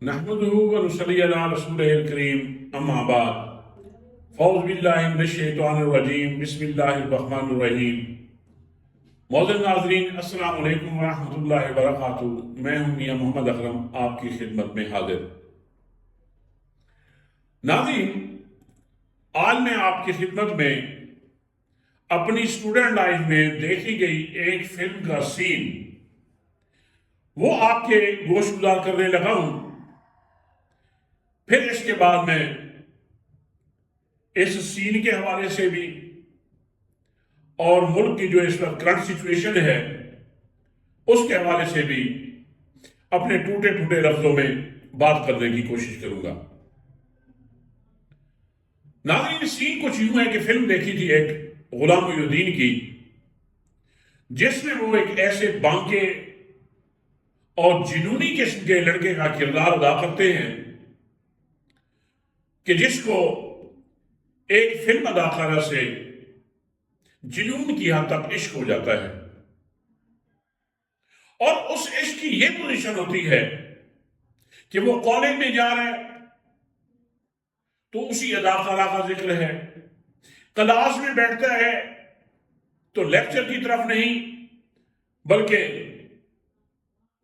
نحمده ونصلي على رسوله الكريم اما بعد فاعوذ باللہ من الشیطان الرجیم بسم اللہ الرحمن الرحیم معزز ناظرین السلام علیکم ورحمۃ اللہ وبرکاتہ۔ میں ہوں میاں محمد اکرم آپ کی خدمت میں حاضر۔ ناظرین، آج میں آپ کی خدمت میں اپنی اسٹوڈنٹ لائف میں دیکھی گئی ایک فلم کا سین وہ آپ کے گوش گزار کرنے لگا ہوں۔ پھر اس کے بعد میں اس سین کے حوالے سے بھی اور ملک کی جو اس وقت کرنٹ سچویشن ہے اس کے حوالے سے بھی اپنے ٹوٹے ٹوٹے لفظوں میں بات کرنے کی کوشش کروں گا۔ ناظرین، سین کچھ یوں ہے کہ فلم دیکھی تھی ایک غلام محی الدین کی، جس میں وہ ایک ایسے بانکے اور جنونی قسم کے لڑکے کا کردار ادا کرتے ہیں کہ جس کو ایک فلم اداکارہ سے جنون کی حد تک عشق ہو جاتا ہے، اور اس عشق کی یہ پوزیشن ہوتی ہے کہ وہ کالج میں جا رہا ہے تو اسی اداکارہ کا ذکر ہے، کلاس میں بیٹھتا ہے تو لیکچر کی طرف نہیں بلکہ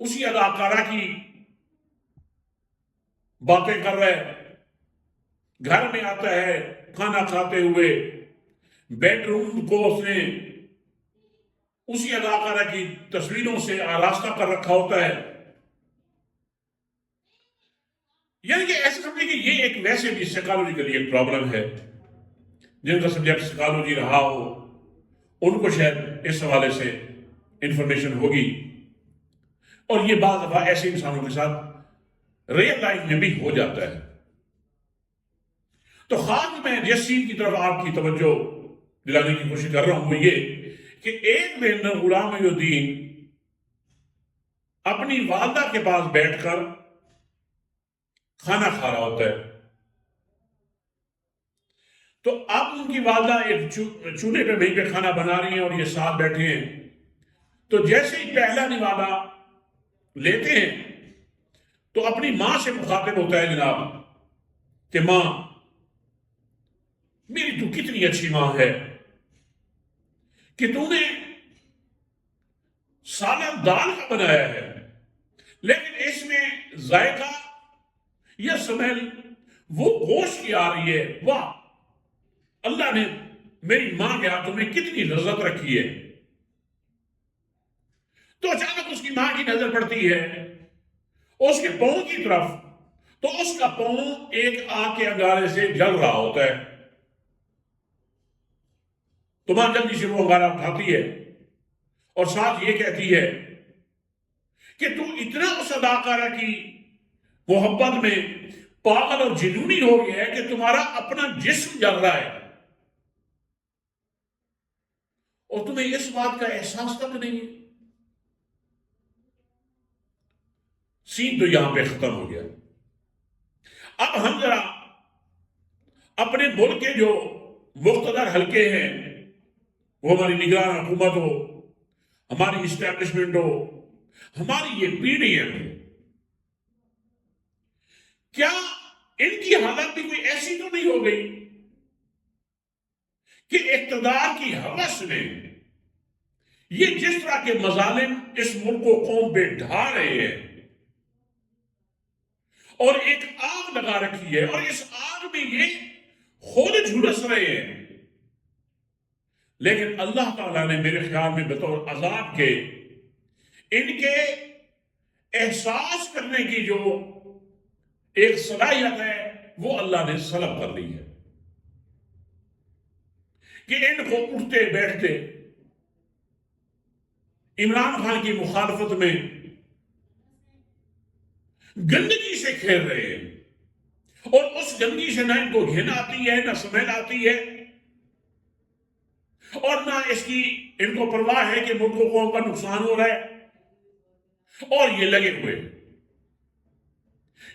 اسی اداکارہ کی باتیں کر رہا ہے، گھر میں آتا ہے کھانا کھاتے ہوئے بیڈ روم کو اس نے اسی اداکارہ کی تصویروں سے آراستہ کر رکھا ہوتا ہے۔ یعنی کہ ایسے سمجھے کہ یہ ایک ویسے بھی سائیکالوجیکلی ایک پرابلم ہے، جن کا سبجیکٹ سائیکالوجی رہا ہو ان کو شاید اس حوالے سے انفارمیشن ہوگی، اور یہ بعض دفعہ ایسے انسانوں کے ساتھ ریئل لائف میں بھی ہو جاتا ہے۔ تو خاص میں جس سین کی طرف آپ کی توجہ دلانے کی کوشش کر رہا ہوں وہ یہ کہ ایک دن غلام محی الدین اپنی والدہ کے پاس بیٹھ کر کھانا کھا رہا ہوتا ہے، تو اب ان کی والدہ ایک چولہے پہ وہیں پہ کھانا بنا رہی ہیں اور یہ ساتھ بیٹھے ہیں، تو جیسے ہی پہلا نوالہ لیتے ہیں تو اپنی ماں سے مخاطب ہوتا ہے جناب کہ ماں، میری تو کتنی اچھی ماں ہے کہ تو نے سالن دال کا بنایا ہے لیکن اس میں ذائقہ یا سمیل وہ گوشت کی آ رہی ہے، واہ، اللہ نے میری ماں کے ہاتھوں میں کتنی لذت رکھی ہے۔ تو اچانک اس کی ماں کی نظر پڑتی ہے اس کے پاؤں کی طرف، تو اس کا پاؤں ایک آگ کے انگارے سے جل رہا ہوتا ہے، تو ماں جلدی سے وہ انگارہ اٹھاتی ہے اور ساتھ یہ کہتی ہے کہ تو اتنا اس اداکارہ کی محبت میں پاگل اور جنونی ہو گیا ہے کہ تمہارا اپنا جسم جل رہا ہے اور تمہیں اس بات کا احساس تک نہیں ہے۔ سین تو یہاں پہ ختم ہو گیا۔ اب ہم ذرا اپنے ملک کے جو مقتدر حلقے ہیں، وہ ہماری نگران حکومت ہو، ہماری اسٹیبلشمنٹ ہو، ہماری یہ پی ڈی ایم ہو، کیا ان کی حالت بھی کوئی ایسی تو نہیں ہو گئی کہ اقتدار کی ہوس میں یہ جس طرح کے مظالم اس ملک کو قوم پہ ڈھا رہے ہیں اور ایک آگ لگا رکھی ہے اور اس آگ میں یہ خود جھلس رہے ہیں، لیکن اللہ تعالیٰ نے میرے خیال میں بطور عذاب کے ان کے احساس کرنے کی جو ایک صلاحیت ہے وہ اللہ نے سلب کر لی ہے کہ ان کو اٹھتے بیٹھتے عمران خان کی مخالفت میں گندگی سے کھیل رہے ہیں، اور اس گندگی سے نہ ان کو گھن آتی ہے، نہ سمیل آتی ہے، اور نہ اس کی ان کو پرواہ ہے کہ ملک و قوم کا نقصان ہو رہا ہے، اور یہ لگے ہوئے۔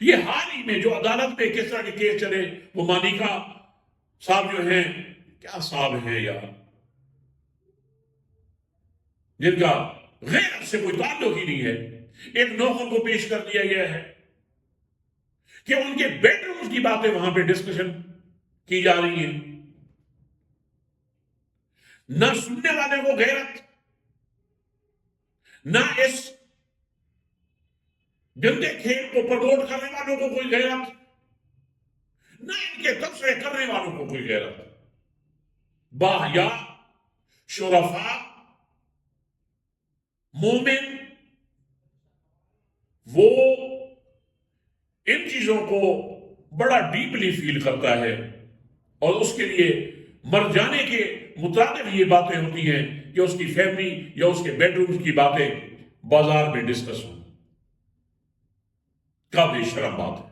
یہ حال ہی میں جو عدالت میں کس طرح کے کیس چلے، وہ مانیکا صاحب جو ہیں، کیا صاحب ہیں یار، جن کا غیر سے کوئی تعلق ہی نہیں ہے، ایک نوکر کو پیش کر دیا گیا ہے کہ ان کے بیڈ روم کی باتیں وہاں پہ ڈسکشن کی جا رہی ہیں. نہ سننے والے کو غیرت، نہ اس گندے کھیل کو پروموٹ کرنے والوں کو کوئی غیرت، نہ ان کے تبصرے کرنے والوں کو کوئی غیرت. باحیا شرفاء مومن وہ ان چیزوں کو بڑا ڈیپلی فیل کرتا ہے، اور اس کے لیے مر جانے کے مترادف یہ باتیں ہوتی ہیں کہ اس کی فیملی یا اس کے بیڈ روم کی باتیں بازار میں ڈسکس ہوں. قابل شرم بات ہے.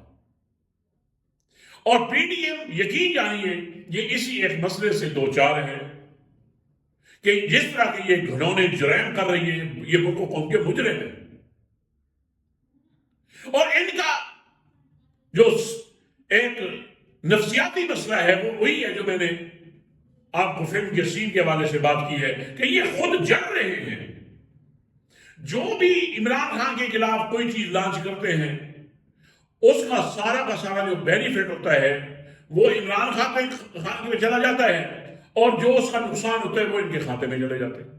اور پی ڈی ایم یقین جانیے یہ اسی ایک مسئلے سے دو چار ہے کہ جس طرح کے یہ گھنونے جرائم کر رہی ہے، یہ ملک و قوم کے مجرم ہیں. اور ان کا جو ایک نفسیاتی مسئلہ ہے وہ وہی ہے جو میں نے آپ کو فلم کے سین کے حوالے سے بات کی ہے کہ یہ خود جڑ رہے ہیں. جو بھی عمران خان کے خلاف کوئی چیز لانچ کرتے ہیں اس کا سارا جو بینیفٹ ہوتا ہے وہ عمران خان میں چلا جاتا ہے، اور جو اس کا نقصان ہوتا ہے وہ ان کے کھاتے میں چلے جاتے ہیں.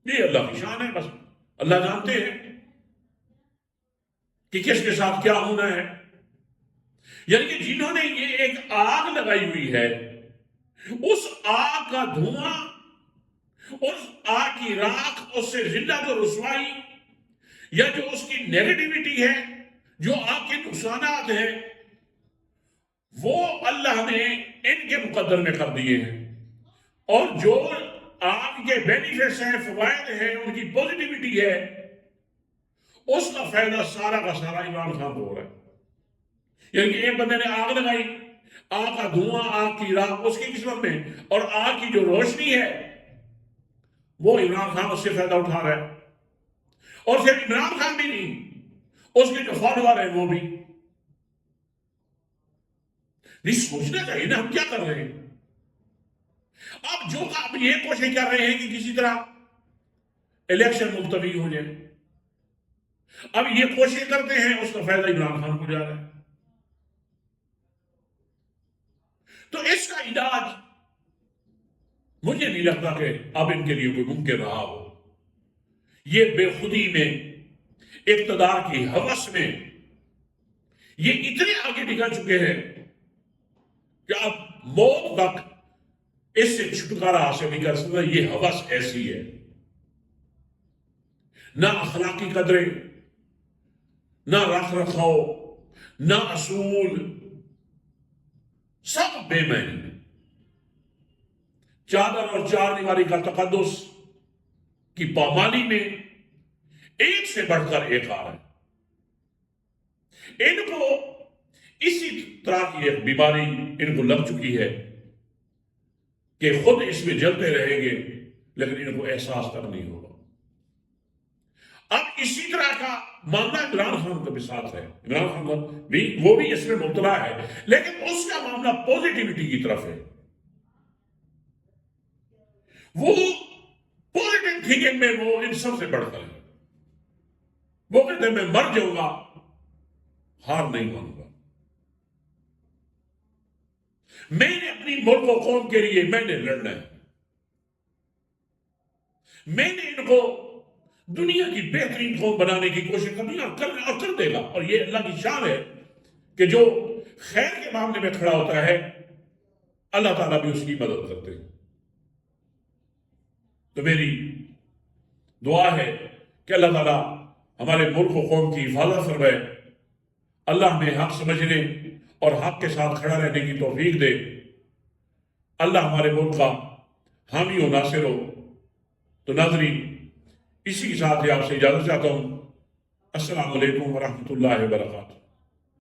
یہ اللہ کی شان ہے، بس اللہ جانتے ہیں کہ کس کے ساتھ کیا ہونا ہے. یعنی کہ جنہوں نے یہ ایک آگ لگائی ہوئی ہے، اس آگ کا دھواں، اس آگ کی راکھ، اس سے ذلت و رسوائی یا جو اس کی نیگیٹیوٹی ہے، جو آگ کے نقصانات ہیں، وہ اللہ نے ان کے مقدر میں کر دیے ہیں. اور جو آگ کے بینیفٹس ہیں، فوائد ہیں، ان کی پوزیٹیوٹی ہے، اس کا فائدہ سارا کا سارا عمران خان کو ہو رہا ہے. یعنی کہ ایک بندے نے آگ لگائی، آگ کا دھواں، آگ کی راکھ اس کی قسمت میں، اور آگ کی جو روشنی ہے وہ عمران خان اس سے فائدہ اٹھا رہا ہے. اور صرف عمران خان بھی نہیں، اس کے جو فالوور ہیں وہ بھی. نہیں سوچنا چاہیے نا ہم کیا کر رہے ہیں. اب آپ یہ کوشش کر رہے ہیں کہ کسی طرح الیکشن ملتوی ہو جائے، اب یہ کوشش کرتے ہیں، اس کا فائدہ عمران خان کو جا رہا ہے. تو اس کا علاج مجھے نہیں لگتا کہ اب ان کے لیے کوئی ممکن رہا ہو. یہ بے خودی میں، اقتدار کی ہوس میں یہ اتنے آگے نکل چکے ہیں کہ اب موت تک اس سے چھٹکارا حاصل نہیں کر سکتا. یہ ہوس ایسی ہے، نہ اخلاقی قدریں، نہ رکھ رکھاؤ، نہ اصول، سب بے معنی. چادر اور چار دیواری کا تقدس کی پامالی میں ایک سے بڑھ کر ایک آ رہا ہے. ان کو اسی طرح کی ایک بیماری ان کو لگ چکی ہے کہ خود اس میں جلتے رہیں گے لیکن ان کو احساس تک نہیں ہوگا. اب اسی طرح کا معاملہ عمران خان کا بھی ساتھ ہے. عمران خان بھی وہ بھی اس میں مبتلا ہے، لیکن اس کا معاملہ پوزیٹیوٹی کی طرف ہے. وہ پوزیٹیو تھنکنگ میں وہ ان سب سے بڑھ کر ہے. وہ کہتے ہیں میں مر جاؤں گا، ہار نہیں مانوں گا. میں نے اپنی ملک و قوم کے لیے میں نے لڑنا ہے. میں نے ان کو دنیا کی بہترین قوم بنانے کی کوشش کرنی اور کر دے گا. اور یہ اللہ کی شان ہے کہ جو خیر کے معاملے میں کھڑا ہوتا ہے اللہ تعالیٰ بھی اس کی مدد کرتے ہیں. تو میری دعا ہے کہ اللہ تعالیٰ ہمارے ملک و قوم کی حفاظت فرمائے. اللہ ہمیں حق سمجھنے اور حق کے ساتھ کھڑا رہنے کی توفیق دے. اللہ ہمارے ملک کا حامی و ناصر ہو. تو ناظرین اسی کے ساتھ آپ سے اجازت چاہتا ہوں. السلام علیکم ورحمۃ اللہ وبرکاتہ.